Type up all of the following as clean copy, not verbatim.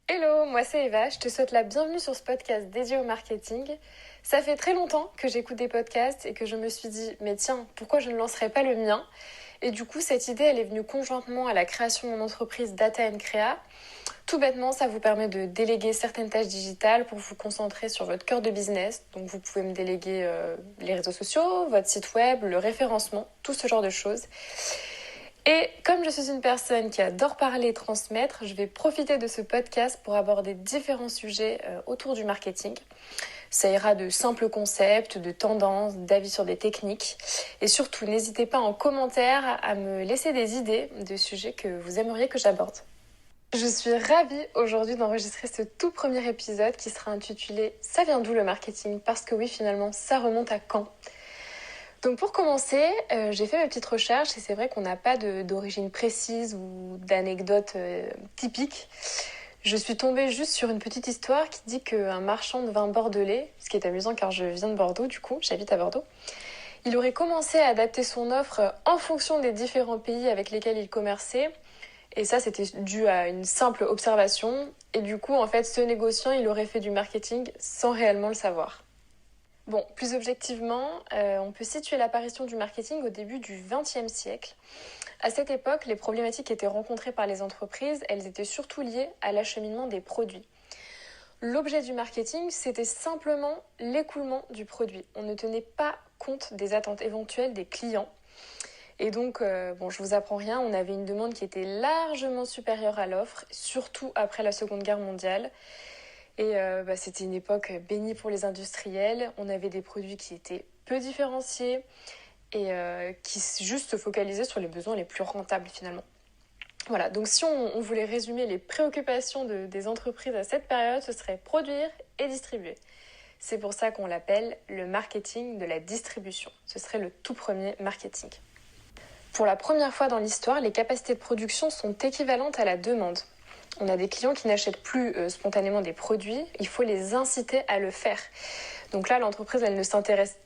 Hello, moi c'est Eva, je te souhaite la bienvenue sur ce podcast dédié au marketing. Ça fait très longtemps que j'écoute des podcasts et que je me suis dit, mais tiens, pourquoi je ne lancerais pas le mien? Et du coup, cette idée, elle est venue conjointement à la création de mon entreprise Data Crea. Tout bêtement, ça vous permet de déléguer certaines tâches digitales pour vous concentrer sur votre cœur de business. Donc vous pouvez me déléguer les réseaux sociaux, votre site web, le référencement, tout ce genre de choses. Et comme je suis une personne qui adore parler et transmettre, je vais profiter de ce podcast pour aborder différents sujets autour du marketing. Ça ira de simples concepts, de tendances, d'avis sur des techniques. Et surtout, n'hésitez pas en commentaire à me laisser des idées de sujets que vous aimeriez que j'aborde. Je suis ravie aujourd'hui d'enregistrer ce tout premier épisode qui sera intitulé « Ça vient d'où le marketing ?» Parce que oui, finalement, ça remonte à quand ? Donc pour commencer, j'ai fait mes petites recherches et c'est vrai qu'on n'a pas d'origine précise ou d'anecdote typique. Je suis tombée juste sur une petite histoire qui dit qu'un marchand de vin bordelais, ce qui est amusant car je viens de Bordeaux du coup, j'habite à Bordeaux, il aurait commencé à adapter son offre en fonction des différents pays avec lesquels il commerçait. Et ça, c'était dû à une simple observation. Et du coup, en fait, ce négociant, il aurait fait du marketing sans réellement le savoir. Bon, plus objectivement, on peut situer l'apparition du marketing au début du XXe siècle. À cette époque, les problématiques qui étaient rencontrées par les entreprises, elles étaient surtout liées à l'acheminement des produits. L'objet du marketing, c'était simplement l'écoulement du produit. On ne tenait pas compte des attentes éventuelles des clients. Et donc, je vous apprends rien, on avait une demande qui était largement supérieure à l'offre, surtout après la Seconde Guerre mondiale. Et c'était une époque bénie pour les industriels. On avait des produits qui étaient peu différenciés et qui juste se focalisaient sur les besoins les plus rentables finalement. Voilà, donc si on voulait résumer les préoccupations des entreprises à cette période, ce serait produire et distribuer. C'est pour ça qu'on l'appelle le marketing de la distribution. Ce serait le tout premier marketing. Pour la première fois dans l'histoire, les capacités de production sont équivalentes à la demande. On a des clients qui n'achètent plus spontanément des produits, il faut les inciter à le faire. Donc là, l'entreprise, elle ne s'intéresse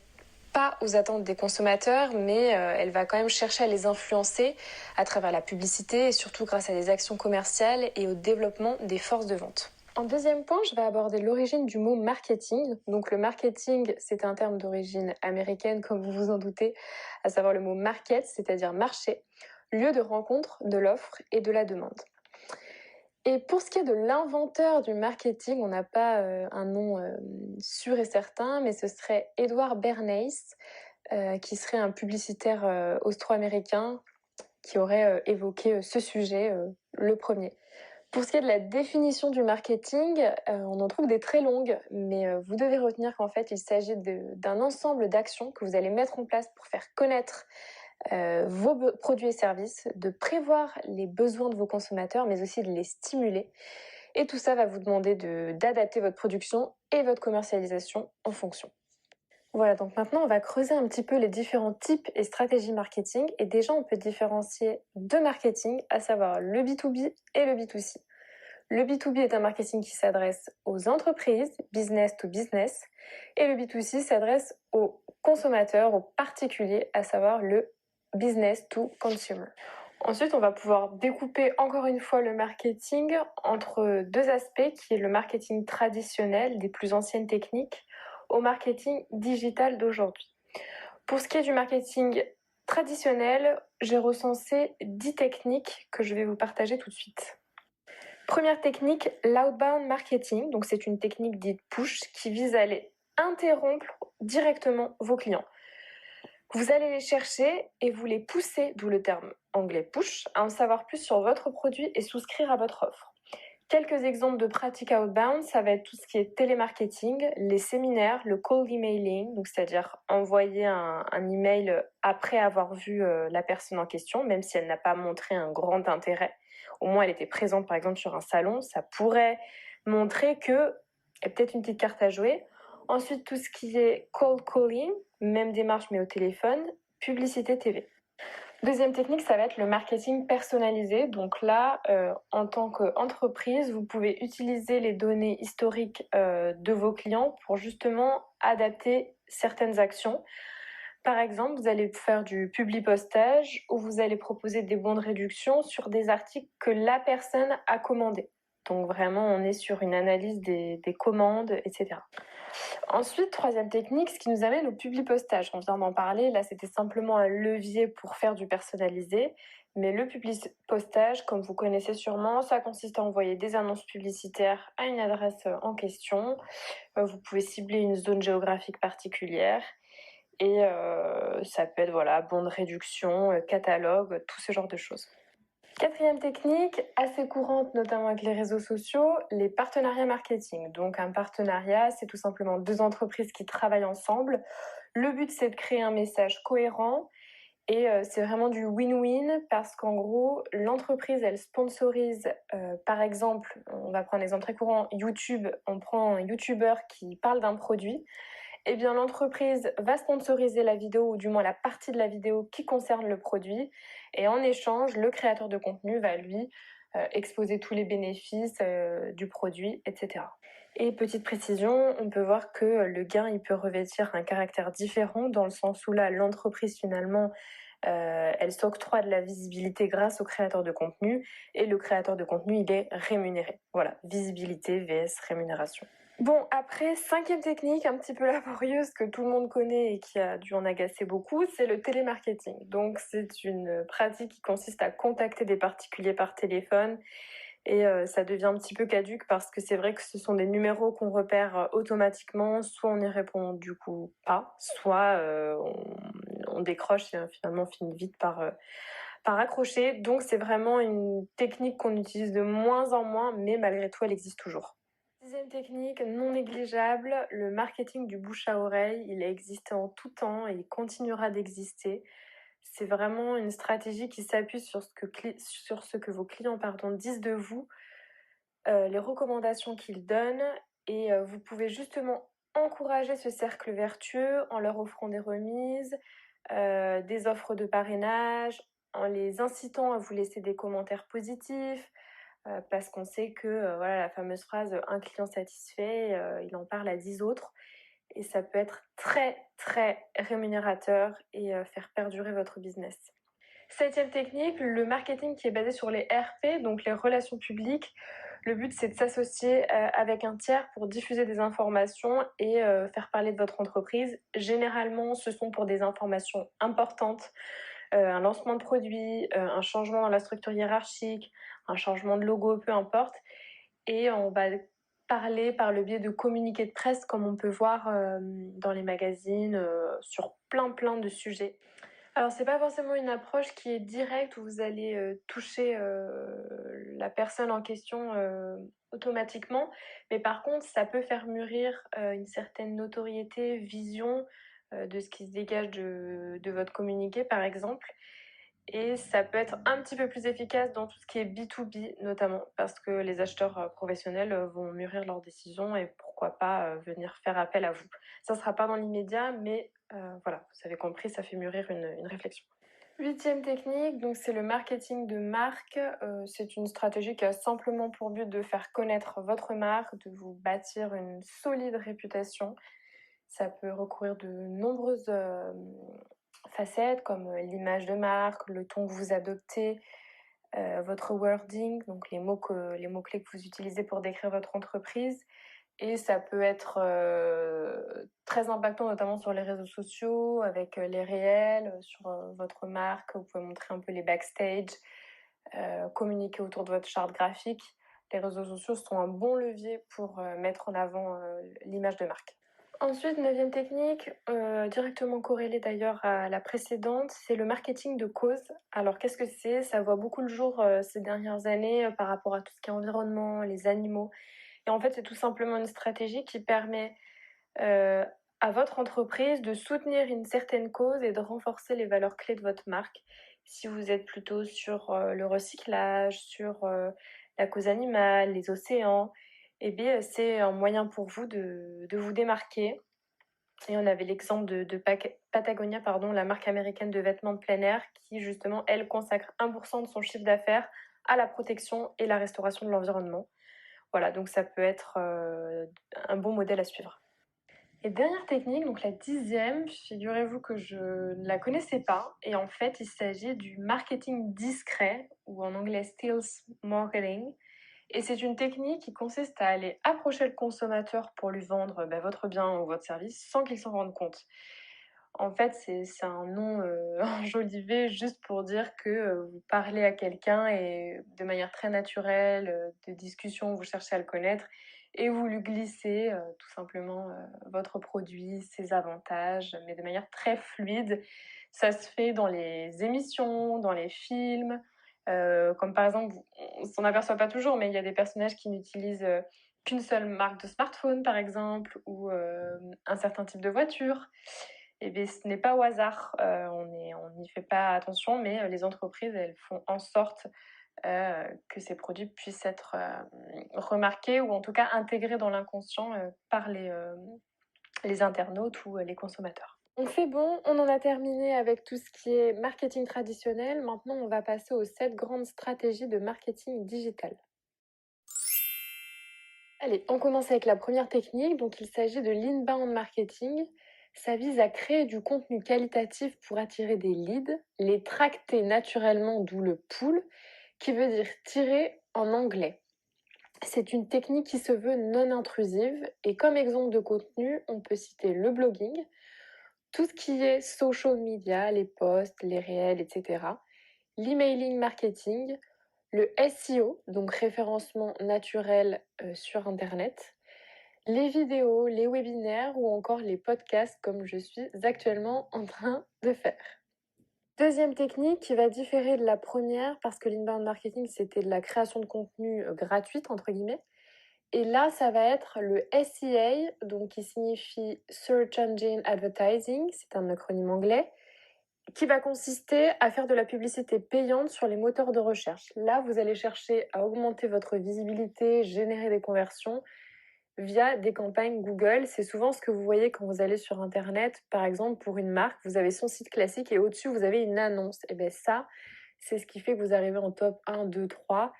pas aux attentes des consommateurs, mais elle va quand même chercher à les influencer à travers la publicité et surtout grâce à des actions commerciales et au développement des forces de vente. En deuxième point, je vais aborder l'origine du mot marketing. Donc le marketing, c'est un terme d'origine américaine, comme vous vous en doutez, à savoir le mot market, c'est-à-dire marché, lieu de rencontre de l'offre et de la demande. Et pour ce qui est de l'inventeur du marketing, on n'a pas un nom sûr et certain, mais ce serait Edward Bernays, qui serait un publicitaire austro-américain qui aurait évoqué ce sujet le premier. Pour ce qui est de la définition du marketing, on en trouve des très longues, mais vous devez retenir qu'en fait, il s'agit d'un ensemble d'actions que vous allez mettre en place pour faire connaître vos produits et services, de prévoir les besoins de vos consommateurs, mais aussi de les stimuler. Et tout ça va vous demander d'adapter votre production et votre commercialisation en fonction. Voilà, donc maintenant on va creuser un petit peu les différents types et stratégies marketing. Et déjà on peut différencier deux marketing, à savoir le B2B et le B2C. Le B2B est un marketing qui s'adresse aux entreprises, business to business, et le B2C s'adresse aux consommateurs, aux particuliers, à savoir le business to consumer. Ensuite, on va pouvoir découper encore une fois le marketing entre deux aspects, qui est le marketing traditionnel des plus anciennes techniques au marketing digital d'aujourd'hui. Pour ce qui est du marketing traditionnel, j'ai recensé 10 techniques que je vais vous partager tout de suite. Première technique, l'outbound marketing. Donc c'est une technique dite push qui vise à aller interrompre directement vos clients. Vous allez les chercher et vous les pousser, d'où le terme anglais push, à en savoir plus sur votre produit et souscrire à votre offre. Quelques exemples de pratiques outbound, ça va être tout ce qui est télémarketing, les séminaires, le cold emailing, donc c'est-à-dire envoyer un email après avoir vu la personne en question, même si elle n'a pas montré un grand intérêt. Au moins, elle était présente, par exemple, sur un salon. Ça pourrait montrer qu'il y a peut-être une petite carte à jouer. Ensuite, tout ce qui est cold calling, même démarche, mais au téléphone, publicité TV. Deuxième technique, ça va être le marketing personnalisé. Donc là, en tant qu'entreprise, vous pouvez utiliser les données historiques de vos clients pour justement adapter certaines actions. Par exemple, vous allez faire du publi-postage ou vous allez proposer des bons de réduction sur des articles que la personne a commandés. Donc vraiment, on est sur une analyse des commandes, etc. Ensuite, troisième technique, ce qui nous amène au publipostage. On vient d'en parler, là c'était simplement un levier pour faire du personnalisé. Mais le publipostage, comme vous connaissez sûrement, ça consiste à envoyer des annonces publicitaires à une adresse en question. Vous pouvez cibler une zone géographique particulière. Et ça peut être voilà, bon de réduction, catalogue, tout ce genre de choses. Quatrième technique, assez courante notamment avec les réseaux sociaux, les partenariats marketing. Donc un partenariat, c'est tout simplement deux entreprises qui travaillent ensemble. Le but, c'est de créer un message cohérent et c'est vraiment du win-win parce qu'en gros, l'entreprise, elle sponsorise, par exemple, on va prendre un exemple très courant, YouTube, on prend un YouTuber qui parle d'un produit. Eh bien, l'entreprise va sponsoriser la vidéo ou du moins la partie de la vidéo qui concerne le produit. Et en échange, le créateur de contenu va lui exposer tous les bénéfices du produit, etc. Et petite précision, on peut voir que le gain, il peut revêtir un caractère différent dans le sens où là, l'entreprise finalement, elle s'octroie de la visibilité grâce au créateur de contenu et le créateur de contenu, il est rémunéré. Voilà, visibilité vs rémunération. Bon, après, cinquième technique, un petit peu laborieuse que tout le monde connaît et qui a dû en agacer beaucoup, c'est le télémarketing. Donc, c'est une pratique qui consiste à contacter des particuliers par téléphone et ça devient un petit peu caduque parce que c'est vrai que ce sont des numéros qu'on repère automatiquement, soit on y répond du coup pas, soit on décroche et finalement on finit vite par accrocher. Donc, c'est vraiment une technique qu'on utilise de moins en moins, mais malgré tout, elle existe toujours. Sixième technique non négligeable, le marketing du bouche à oreille. Il a existé en tout temps et il continuera d'exister. C'est vraiment une stratégie qui s'appuie sur ce que vos clients disent de vous, les recommandations qu'ils donnent et vous pouvez justement encourager ce cercle vertueux en leur offrant des remises, des offres de parrainage, en les incitant à vous laisser des commentaires positifs, parce qu'on sait que voilà la fameuse phrase un client satisfait, il en parle à 10 autres et ça peut être très très rémunérateur et faire perdurer votre business. Septième technique, le marketing qui est basé sur les RP, donc les relations publiques. Le but, c'est de s'associer avec un tiers pour diffuser des informations et faire parler de votre entreprise. Généralement, ce sont pour des informations importantes, un lancement de produit, un changement dans la structure hiérarchique, un changement de logo, peu importe. Et on va parler par le biais de communiqués de presse, comme on peut voir dans les magazines, sur plein de sujets. Alors, c'est pas forcément une approche qui est directe où vous allez toucher la personne en question automatiquement, mais par contre, ça peut faire mûrir une certaine notoriété, vision de ce qui se dégage de votre communiqué, par exemple. Et ça peut être un petit peu plus efficace dans tout ce qui est B2B, notamment parce que les acheteurs professionnels vont mûrir leurs décisions et pourquoi pas venir faire appel à vous. Ça ne sera pas dans l'immédiat, mais voilà, vous avez compris, ça fait mûrir une réflexion. Huitième technique, donc c'est le marketing de marque. C'est une stratégie qui a simplement pour but de faire connaître votre marque, de vous bâtir une solide réputation. Ça peut recourir de nombreuses facettes comme l'image de marque, le ton que vous adoptez, votre wording, donc les mots-clés que vous utilisez pour décrire votre entreprise. Et ça peut être très impactant, notamment sur les réseaux sociaux, avec les réels, sur votre marque. Vous pouvez montrer un peu les backstage, communiquer autour de votre charte graphique. Les réseaux sociaux sont un bon levier pour mettre en avant l'image de marque. Ensuite, neuvième technique, directement corrélée d'ailleurs à la précédente, c'est le marketing de cause. Alors qu'est-ce que c'est? Ça voit beaucoup le jour ces dernières années par rapport à tout ce qui est environnement, les animaux. Et en fait, c'est tout simplement une stratégie qui permet à votre entreprise de soutenir une certaine cause et de renforcer les valeurs clés de votre marque. Si vous êtes plutôt sur le recyclage, sur la cause animale, les océans, eh bien, c'est un moyen pour vous de vous démarquer. Et on avait l'exemple de Patagonia, la marque américaine de vêtements de plein air, qui justement, elle, consacre 1% de son chiffre d'affaires à la protection et la restauration de l'environnement. Voilà, donc ça peut être un bon modèle à suivre. Et dernière technique, donc la 10e, figurez-vous que je ne la connaissais pas. Et en fait, il s'agit du marketing discret, ou en anglais stealth marketing. Et c'est une technique qui consiste à aller approcher le consommateur pour lui vendre votre bien ou votre service sans qu'il s'en rende compte. En fait, c'est un nom enjolivé juste pour dire que vous parlez à quelqu'un et de manière très naturelle, de discussion, vous cherchez à le connaître et vous lui glissez tout simplement votre produit, ses avantages, mais de manière très fluide. Ça se fait dans les émissions, dans les films, comme par exemple, on s'en aperçoit pas toujours, mais il y a des personnages qui n'utilisent qu'une seule marque de smartphone, par exemple, ou un certain type de voiture. Et bien, ce n'est pas au hasard, on n'y fait pas attention, mais les entreprises, elles font en sorte que ces produits puissent être remarqués ou en tout cas intégrés dans l'inconscient par les internautes ou les consommateurs. On fait bon, on en a terminé avec tout ce qui est marketing traditionnel. Maintenant, on va passer aux 7 grandes stratégies de marketing digital. Allez, on commence avec la première technique. Donc, il s'agit de l'inbound marketing. Ça vise à créer du contenu qualitatif pour attirer des leads, les tracter naturellement, d'où le pull, qui veut dire tirer en anglais. C'est une technique qui se veut non intrusive et comme exemple de contenu, on peut citer le blogging, tout ce qui est social media, les posts, les réels, etc. L'emailing marketing, le SEO, donc référencement naturel sur Internet, les vidéos, les webinaires ou encore les podcasts comme je suis actuellement en train de faire. Deuxième technique qui va différer de la première parce que l'inbound marketing c'était de la création de contenu gratuite entre guillemets. Et là ça va être le SEA, donc qui signifie Search Engine Advertising, c'est un acronyme anglais, qui va consister à faire de la publicité payante sur les moteurs de recherche. Là vous allez chercher à augmenter votre visibilité, générer des conversions via des campagnes Google. C'est souvent ce que vous voyez quand vous allez sur Internet. Par exemple, pour une marque, vous avez son site classique et au-dessus, vous avez une annonce. Et bien ça, c'est ce qui fait que vous arrivez en top 1, 2, 3,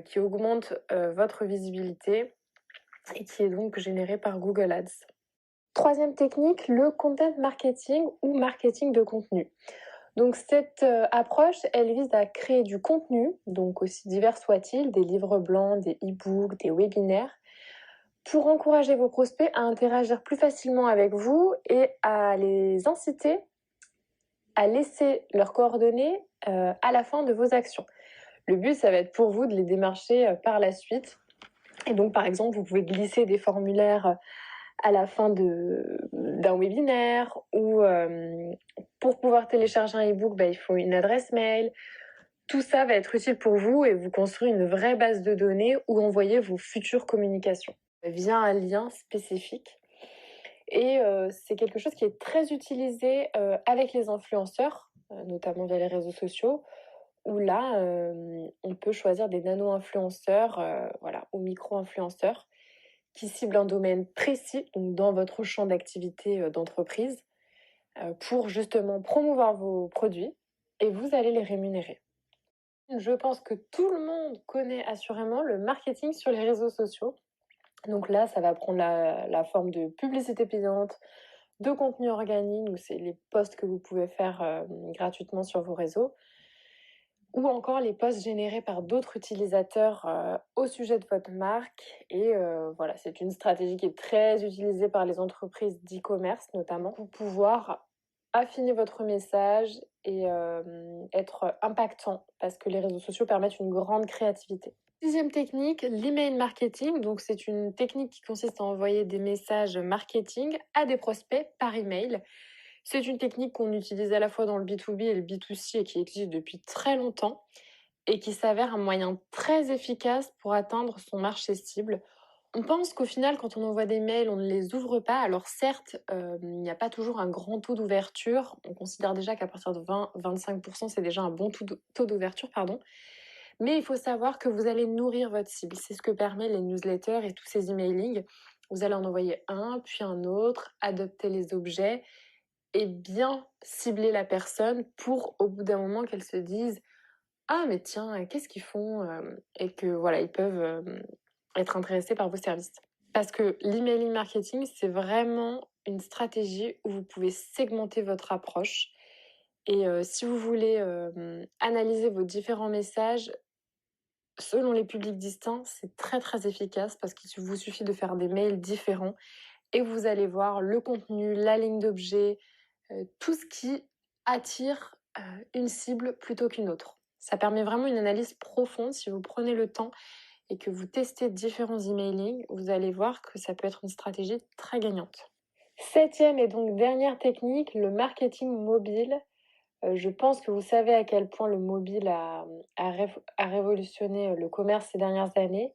qui augmente votre visibilité et qui est donc généré par Google Ads. Troisième technique, le content marketing ou marketing de contenu. Donc cette approche, elle vise à créer du contenu, donc aussi divers soit-il, des livres blancs, des e-books, des webinaires, pour encourager vos prospects à interagir plus facilement avec vous et à les inciter à laisser leurs coordonnées à la fin de vos actions. Le but, ça va être pour vous de les démarcher par la suite. Et donc, par exemple, vous pouvez glisser des formulaires à la fin d'un webinaire ou pour pouvoir télécharger un e-book, il faut une adresse mail. Tout ça va être utile pour vous et vous construire une vraie base de données où envoyer vos futures communications via un lien spécifique. Et c'est quelque chose qui est très utilisé avec les influenceurs, notamment via les réseaux sociaux, où là, on peut choisir des nano-influenceurs ou micro-influenceurs qui ciblent un domaine précis, donc dans votre champ d'activité d'entreprise, pour justement promouvoir vos produits et vous allez les rémunérer. Je pense que tout le monde connaît assurément le marketing sur les réseaux sociaux. Donc là, ça va prendre la forme de publicité payante, de contenu organique, donc c'est les posts que vous pouvez faire gratuitement sur vos réseaux, ou encore les posts générés par d'autres utilisateurs au sujet de votre marque. Et voilà, c'est une stratégie qui est très utilisée par les entreprises d'e-commerce notamment pour pouvoir affiner votre message et être impactant parce que les réseaux sociaux permettent une grande créativité. Sixième technique, l'email marketing. Donc, c'est une technique qui consiste à envoyer des messages marketing à des prospects par email. C'est une technique qu'on utilise à la fois dans le B2B et le B2C et qui existe depuis très longtemps et qui s'avère un moyen très efficace pour atteindre son marché cible. On pense qu'au final, quand on envoie des mails, on ne les ouvre pas. Alors certes, il n'y a pas toujours un grand taux d'ouverture. On considère déjà qu'à partir de 20-25%, c'est déjà un bon taux d'ouverture, pardon. Mais il faut savoir que vous allez nourrir votre cible. C'est ce que permet les newsletters et tous ces emailing. Vous allez en envoyer un, puis un autre, adopter les objets et bien cibler la personne pour, au bout d'un moment, qu'elle se dise «Ah mais tiens, qu'est-ce qu'ils font?» et que voilà, ils peuvent être intéressés par vos services. Parce que l'emailing marketing, c'est vraiment une stratégie où vous pouvez segmenter votre approche. Et si vous voulez analyser vos différents messages, selon les publics distincts, c'est très très efficace parce qu'il vous suffit de faire des mails différents et vous allez voir le contenu, la ligne d'objet, tout ce qui attire une cible plutôt qu'une autre. Ça permet vraiment une analyse profonde si vous prenez le temps et que vous testez différents emailing, vous allez voir que ça peut être une stratégie très gagnante. Septième et donc dernière technique, le marketing mobile. Je pense que vous savez à quel point le mobile a révolutionné le commerce ces dernières années.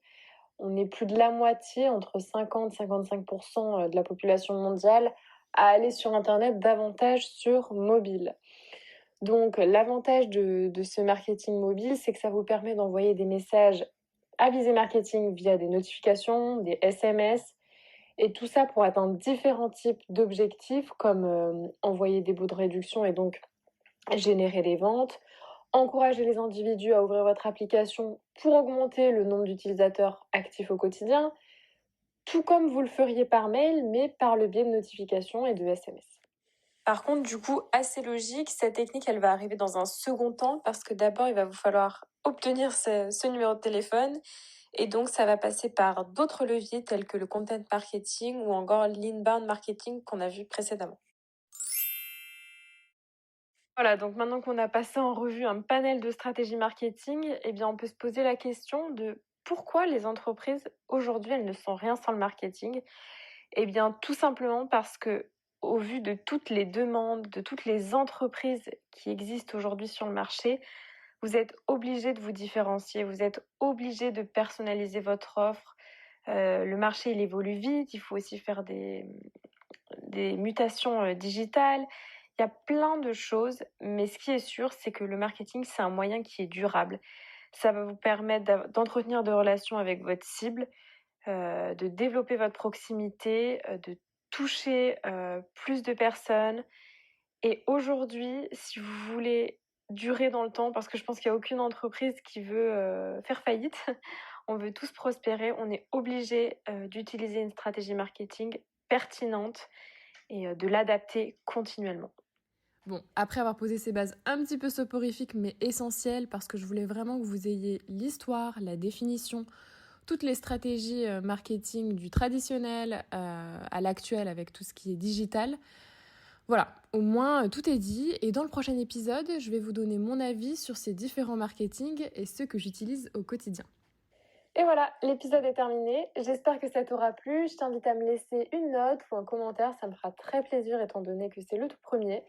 On est plus de la moitié, entre 50 et 55% de la population mondiale, à aller sur Internet davantage sur mobile. Donc l'avantage de ce marketing mobile, c'est que ça vous permet d'envoyer des messages à visée marketing via des notifications, des SMS, et tout ça pour atteindre différents types d'objectifs comme envoyer des baux de réduction et donc générer des ventes, encourager les individus à ouvrir votre application pour augmenter le nombre d'utilisateurs actifs au quotidien, tout comme vous le feriez par mail, mais par le biais de notifications et de SMS. Par contre, du coup, assez logique, cette technique, elle va arriver dans un second temps parce que d'abord, il va vous falloir obtenir ce numéro de téléphone et donc ça va passer par d'autres leviers tels que le content marketing ou encore l'inbound marketing qu'on a vu précédemment. Voilà, donc maintenant qu'on a passé en revue un panel de stratégies marketing, eh bien, on peut se poser la question de pourquoi les entreprises aujourd'hui, elles ne sont rien sans le marketing. Eh bien, tout simplement parce que, au vu de toutes les demandes, de toutes les entreprises qui existent aujourd'hui sur le marché, vous êtes obligé de vous différencier, vous êtes obligé de personnaliser votre offre. Le marché, il évolue vite, il faut aussi faire des mutations digitales. Il y a plein de choses, mais ce qui est sûr, c'est que le marketing, c'est un moyen qui est durable. Ça va vous permettre d'entretenir des relations avec votre cible, de développer votre proximité, de toucher plus de personnes. Et aujourd'hui, si vous voulez durer dans le temps, parce que je pense qu'il n'y a aucune entreprise qui veut faire faillite, on veut tous prospérer, on est obligé d'utiliser une stratégie marketing pertinente et de l'adapter continuellement. Bon, après avoir posé ces bases un petit peu soporifiques mais essentielles parce que je voulais vraiment que vous ayez l'histoire, la définition, toutes les stratégies marketing du traditionnel à l'actuel avec tout ce qui est digital. Voilà, au moins tout est dit et dans le prochain épisode, je vais vous donner mon avis sur ces différents marketing et ceux que j'utilise au quotidien. Et voilà, l'épisode est terminé. J'espère que ça t'aura plu. Je t'invite à me laisser une note ou un commentaire, ça me fera très plaisir étant donné que c'est le tout premier.